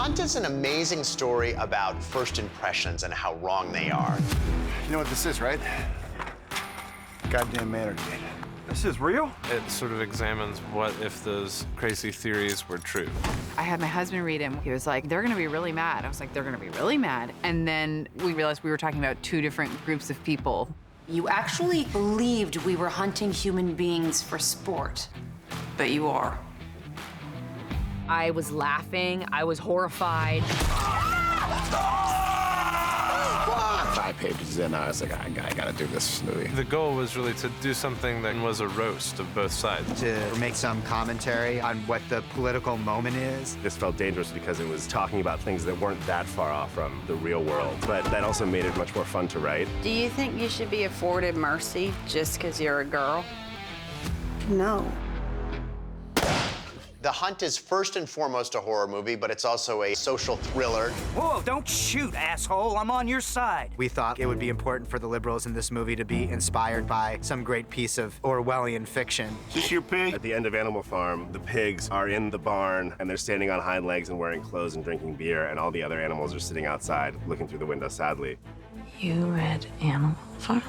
Hunt is an amazing story about first impressions and how wrong they are. You know what this is, right? Goddamn Manorcade. This is real? It sort of examines what if those crazy theories were true. I had my husband read him. He was like, they're gonna be really mad. I was like, they're gonna be really mad. And then we realized we were talking about two different groups of people. You actually believed we were hunting human beings for sport, but you are. I was laughing, I was horrified. 5 pages in, I was like, I gotta do this movie. The goal was really to do something that was a roast of both sides. To make some commentary on what the political moment is. This felt dangerous because it was talking about things that weren't that far off from the real world, but that also made it much more fun to write. Do you think you should be afforded mercy just because you're a girl? No. The Hunt is first and foremost a horror movie, but it's also a social thriller. Whoa, don't shoot, asshole. I'm on your side. We thought it would be important for the liberals in this movie to be inspired by some great piece of Orwellian fiction. Is this your pig? At the end of Animal Farm, the pigs are in the barn, and they're standing on hind legs and wearing clothes and drinking beer, and all the other animals are sitting outside looking through the window sadly. You read Animal Farm?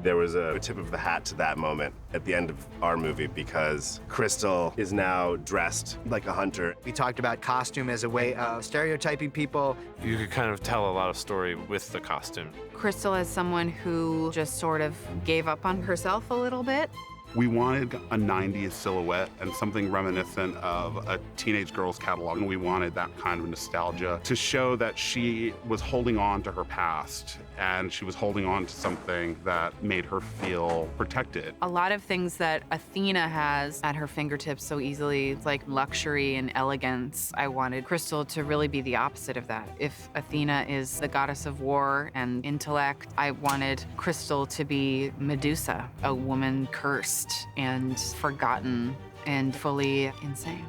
There was a tip of the hat to that moment at the end of our movie because Crystal is now dressed like a hunter. We talked about costume as a way of stereotyping people. You could kind of tell a lot of story with the costume. Crystal is someone who just sort of gave up on herself a little bit. We wanted a 90s silhouette and something reminiscent of a teenage girl's catalog, and we wanted that kind of nostalgia to show that she was holding on to her past, and she was holding on to something that made her feel protected. A lot of things that Athena has at her fingertips so easily, like luxury and elegance, I wanted Crystal to really be the opposite of that. If Athena is the goddess of war and intellect, I wanted Crystal to be Medusa, a woman cursed and forgotten and fully insane.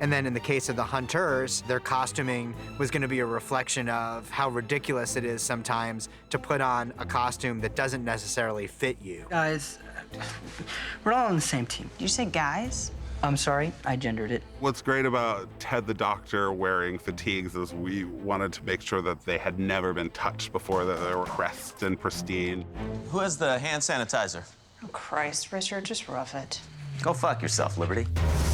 And then in the case of the hunters, their costuming was going to be a reflection of how ridiculous it is sometimes to put on a costume that doesn't necessarily fit you. Guys, we're all on the same team. Did you say guys? I'm sorry, I gendered it. What's great about Ted the Doctor wearing fatigues is we wanted to make sure that they had never been touched before, that they were pressed and pristine. Who has the hand sanitizer? Oh, Christ, Richard, just rough it. Go fuck yourself, Liberty.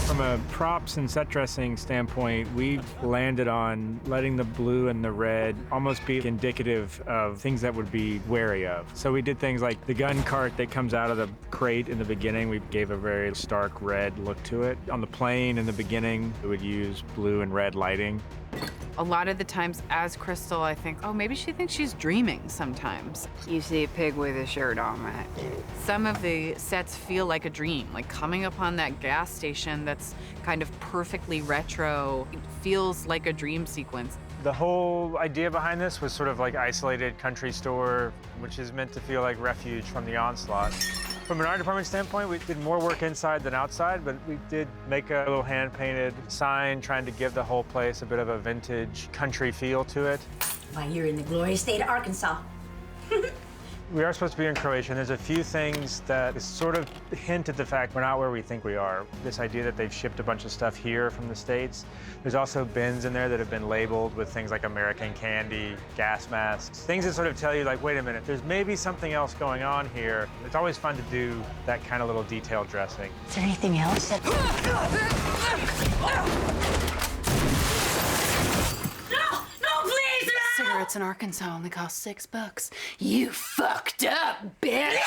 From a props and set dressing standpoint, we landed on letting the blue and the red almost be indicative of things that would be wary of. So we did things like the gun cart that comes out of the crate in the beginning, we gave a very stark red look to it. On the plane in the beginning, we would use blue and red lighting. A lot of the times as Crystal, I think, oh, maybe she thinks she's dreaming sometimes. You see a pig with a shirt on, right? Some of the sets feel like a dream, like coming upon that gas station that's kind of perfectly retro. It feels like a dream sequence. The whole idea behind this was sort of like isolated country store, which is meant to feel like refuge from the onslaught. From an art department standpoint, we did more work inside than outside, but we did make a little hand-painted sign trying to give the whole place a bit of a vintage country feel to it. Why, you're in the glorious state of Arkansas. We are supposed to be in Croatia, and there's a few things that sort of hint at the fact we're not where we think we are. This idea that they've shipped a bunch of stuff here from the States. There's also bins in there that have been labeled with things like American candy, gas masks, things that sort of tell you, like, wait a minute, there's maybe something else going on here. It's always fun to do that kind of little detailed dressing. Is there anything else that... Cigarettes in Arkansas only cost $6. You fucked up, bitch!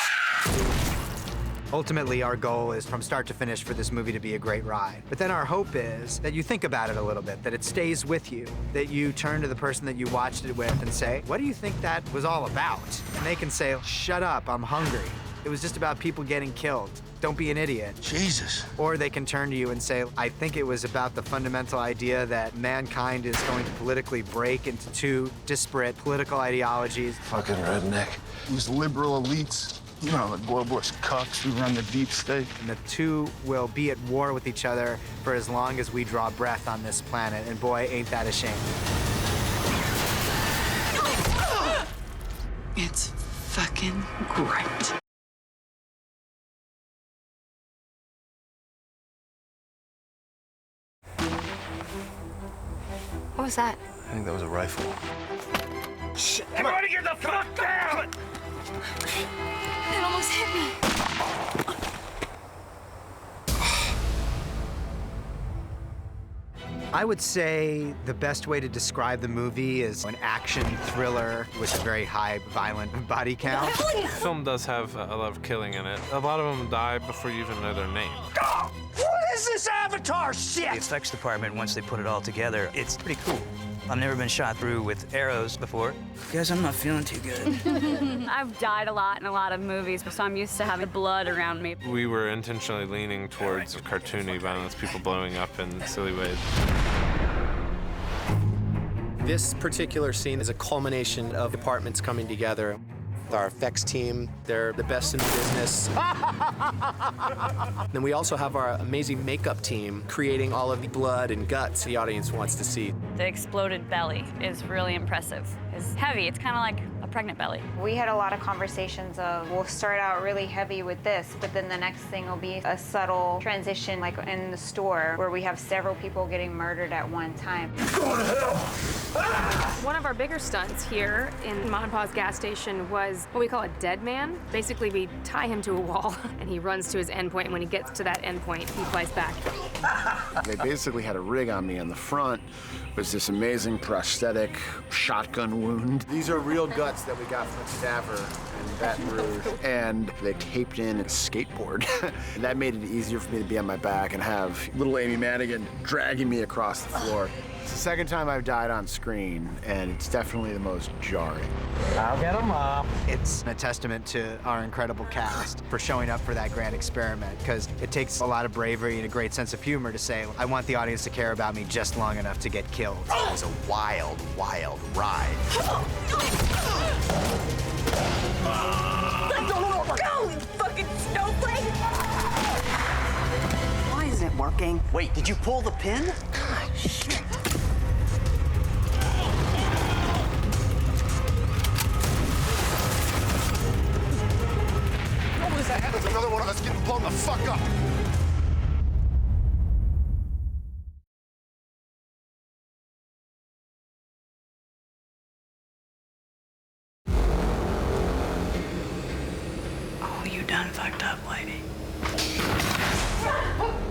Ultimately, our goal is from start to finish for this movie to be a great ride. But then our hope is that you think about it a little bit, that it stays with you, that you turn to the person that you watched it with and say, what do you think that was all about? And they can say, shut up, I'm hungry. It was just about people getting killed. Don't be an idiot. Jesus. Or they can turn to you and say, I think it was about the fundamental idea that mankind is going to politically break into two disparate political ideologies. Fucking redneck. These liberal elites, you know, the globalist cucks who run the deep state. And the two will be at war with each other for as long as we draw breath on this planet. And boy, ain't that a shame. It's fucking great. was that? I think that was a rifle. Shit! Everybody get the fuck down! It almost hit me. I would say the best way to describe the movie is an action thriller with a very high violent body count. The film does have a lot of killing in it. A lot of them die before you even know their name. What is this Avatar shit? The effects department, once they put it all together, it's pretty cool. I've never been shot through with arrows before. Guys, I'm not feeling too good. I've died a lot in a lot of movies, so I'm used to having blood around me. We were intentionally leaning towards cartoony violence, people blowing up in silly ways. This particular scene is a culmination of departments coming together. Our effects team, they're the best in the business. Then we also have our amazing makeup team creating all of the blood and guts the audience wants to see. The exploded belly is really impressive. It's heavy. It's kind of like a pregnant belly. We had a lot of conversations of, we'll start out really heavy with this, but then the next thing will be a subtle transition, like in the store, where we have several people getting murdered at one time. Go to hell! One of our bigger stunts here in Mom and Pa's gas station was what we call a dead man. Basically, we tie him to a wall, and he runs to his endpoint, and when he gets to that endpoint, he flies back. They basically had a rig on me on the front. Was this amazing prosthetic shotgun wound. These are real guts that we got from a cadaver in Baton Rouge. And they taped in a skateboard. And that made it easier for me to be on my back and have little Amy Madigan dragging me across the floor. It's the second time I've died on screen, and it's definitely the most jarring. I'll get him up. It's a testament to our incredible cast for showing up for that grand experiment, because it takes a lot of bravery and a great sense of humor to say, I want the audience to care about me just long enough to get killed. It was a wild, wild ride. Go, you fucking snowflake! Why isn't it working? Wait, did you pull the pin? Gosh. There's another one of us getting blown the fuck up. Oh, you done fucked up, lady.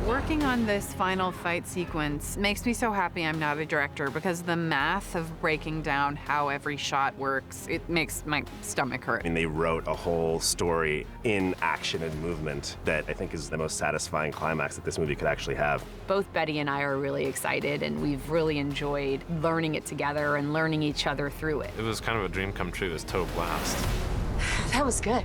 Working on this final fight sequence makes me so happy I'm not a director, because the math of breaking down how every shot works, it makes my stomach hurt. I mean, they wrote a whole story in action and movement that I think is the most satisfying climax that this movie could actually have. Both Betty and I are really excited, and we've really enjoyed learning it together and learning each other through it. It was kind of a dream come true, this total blast. That was good.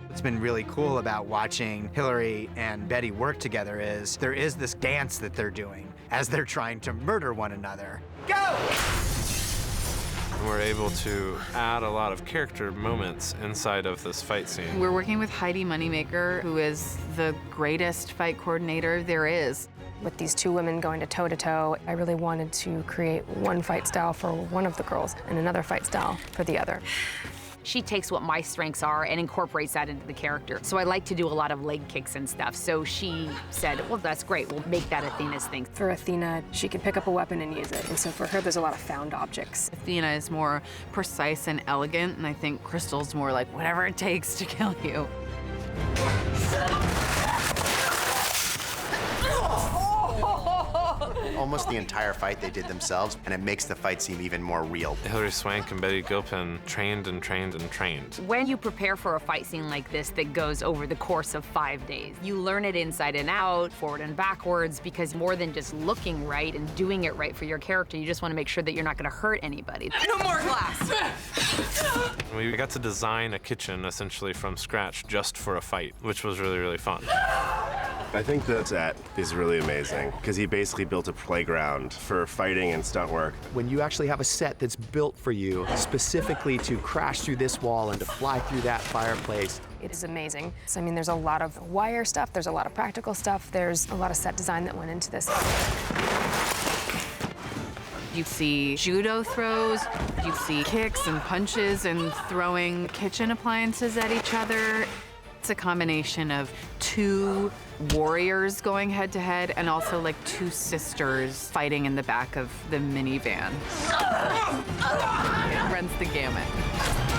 What's been really cool about watching Hilary and Betty work together is there is this dance that they're doing as they're trying to murder one another. Go! And we're able to add a lot of character moments inside of this fight scene. We're working with Heidi Moneymaker, who is the greatest fight coordinator there is. With these two women going to toe-to-toe, I really wanted to create one fight style for one of the girls and another fight style for the other. She takes what my strengths are and incorporates that into the character. So I like to do a lot of leg kicks and stuff. So she said, well, that's great. We'll make that Athena's thing. For Athena, she could pick up a weapon and use it. And so for her, there's a lot of found objects. Athena is more precise and elegant, and I think Crystal's more like whatever it takes to kill you. Almost the entire fight they did themselves, and it makes the fight seem even more real. Hilary Swank and Betty Gilpin trained and trained and trained. When you prepare for a fight scene like this that goes over the course of 5 days, you learn it inside and out, forward and backwards, because more than just looking right and doing it right for your character, you just want to make sure that you're not going to hurt anybody. No more glass! We got to design a kitchen essentially from scratch just for a fight, which was really, really fun. I think the set is really amazing because he basically built a playground for fighting and stunt work. When you actually have a set that's built for you specifically to crash through this wall and to fly through that fireplace. It is amazing. So, I mean, there's a lot of wire stuff, there's a lot of practical stuff, there's a lot of set design that went into this. You see judo throws, you see kicks and punches and throwing kitchen appliances at each other. It's a combination of two warriors going head to head and also like two sisters fighting in the back of the minivan. It runs the gamut.